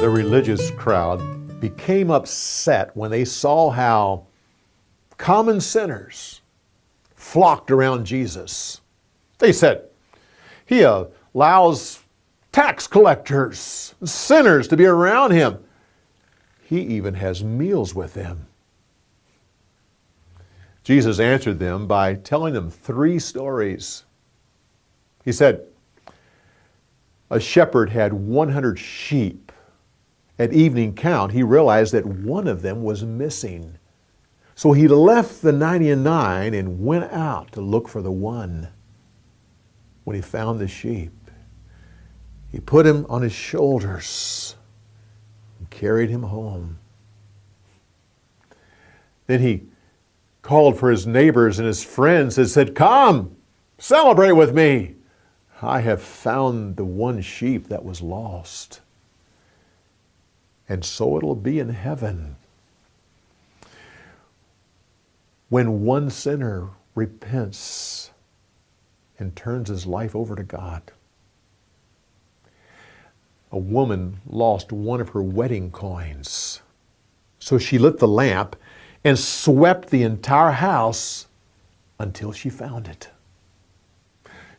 The religious crowd became upset when they saw how common sinners flocked around Jesus. They said, he allows tax collectors, sinners to be around him. He even has meals with them. Jesus answered them by telling them 3 stories. He said, a shepherd had 100 sheep. At evening count, he realized that one of them was missing. So he left the 99 and went out to look for the one. When he found the sheep, he put him on his shoulders and carried him home. Then he called for his neighbors and his friends and said, "Come, celebrate with me. I have found the one sheep that was lost." And so it'll be in heaven. When one sinner repents and turns his life over to God. A woman lost one of her wedding coins. So she lit the lamp and swept the entire house until she found it.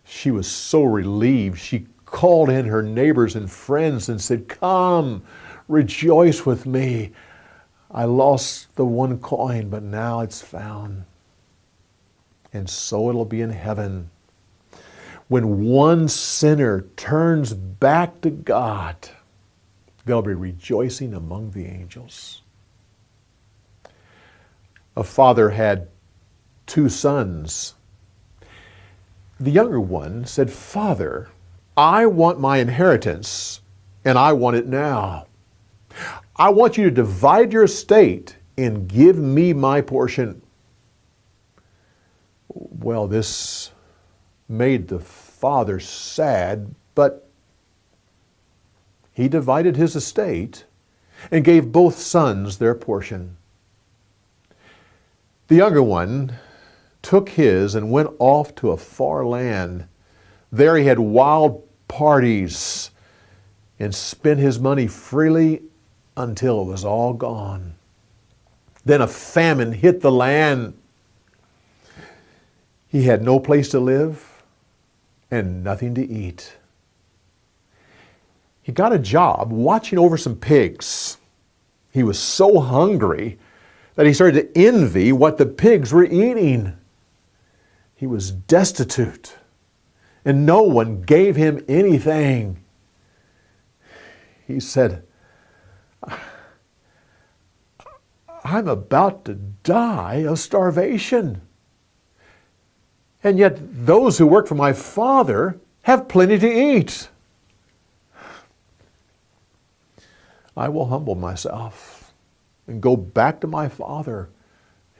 She was so relieved, she called in her neighbors and friends and said, "Come, rejoice with me. I lost the one coin, but now it's found." And so it'll be in heaven. When one sinner turns back to God, there'll be rejoicing among the angels. A father had 2 sons. The younger one said, "Father, I want my inheritance, and I want it now. I want you to divide your estate and give me my portion." Well, this made the father sad, but he divided his estate and gave both sons their portion. The younger one took his and went off to a far land. There he had wild parties and spent his money freely until it was all gone. Then a famine hit the land. He had no place to live and nothing to eat. He got a job watching over some pigs. He was so hungry that he started to envy what the pigs were eating. He was destitute, and no one gave him anything. He said, "I'm about to die of starvation. And yet those who work for my father have plenty to eat. I will humble myself and go back to my father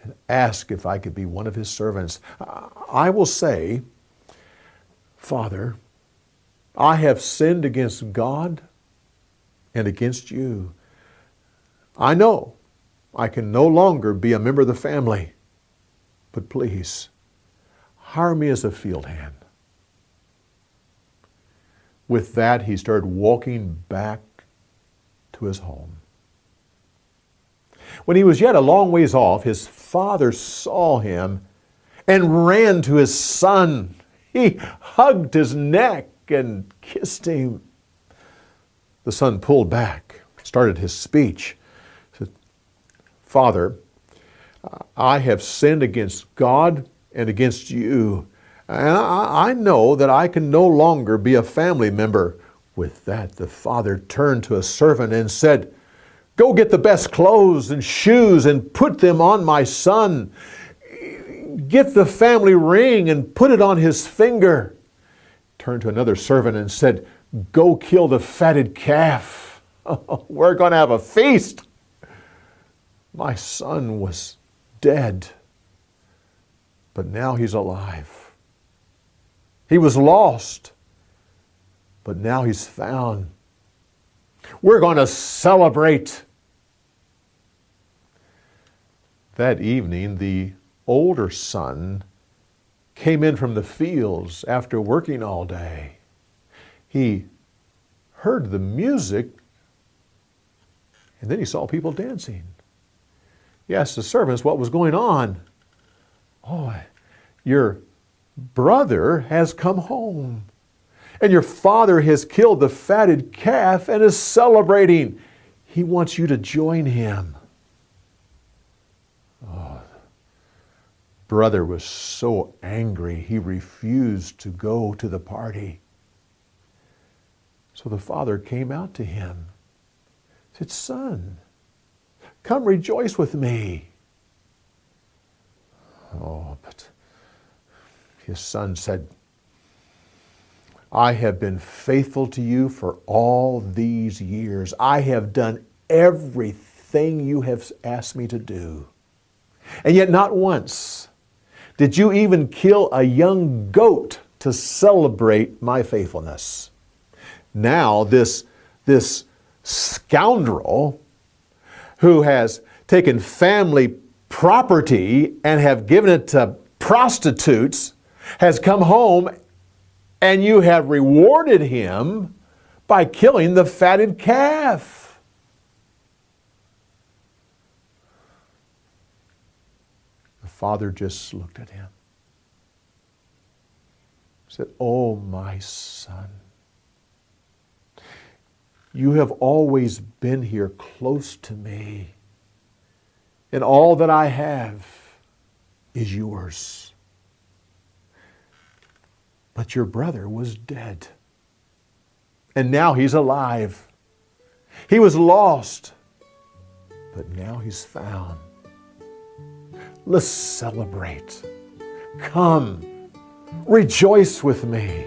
and ask if I could be one of his servants. I will say, 'Father, I have sinned against God and against you. I know I can no longer be a member of the family, but please, hire me as a field hand.'" With that, he started walking back to his home. When he was yet a long ways off, his father saw him and ran to his son. He hugged his neck and kissed him. The son pulled back, started his speech. He said, "Father, I have sinned against God and against you. And I know that I can no longer be a family member." With that, the father turned to a servant and said, "Go get the best clothes and shoes and put them on my son. Get the family ring and put it on his finger." Turned to another servant and said, "Go kill the fatted calf. We're going to have a feast. My son was dead, but now he's alive. He was lost, but now he's found. We're going to celebrate." That evening, the older son came in from the fields after working all day. He heard the music And then he saw people dancing. He asked the servants what was going on. Oh, your brother has come home, and your father has killed the fatted calf and is celebrating. He wants you to join him. Oh, brother was so angry, he refused to go to the party. So the father came out to him, said, "Son, come rejoice with me." Oh, but his son said, "I have been faithful to you for all these years. I have done everything you have asked me to do. And yet not once did you even kill a young goat to celebrate my faithfulness." Now this scoundrel who has taken family property and have given it to prostitutes has come home, and you have rewarded him by killing the fatted calf. The father just looked at him, said, "Oh, my son, you have always been here close to me, and all that I have is yours. But your brother was dead, and now he's alive. He was lost, but now he's found. Let's celebrate. Come, rejoice with me."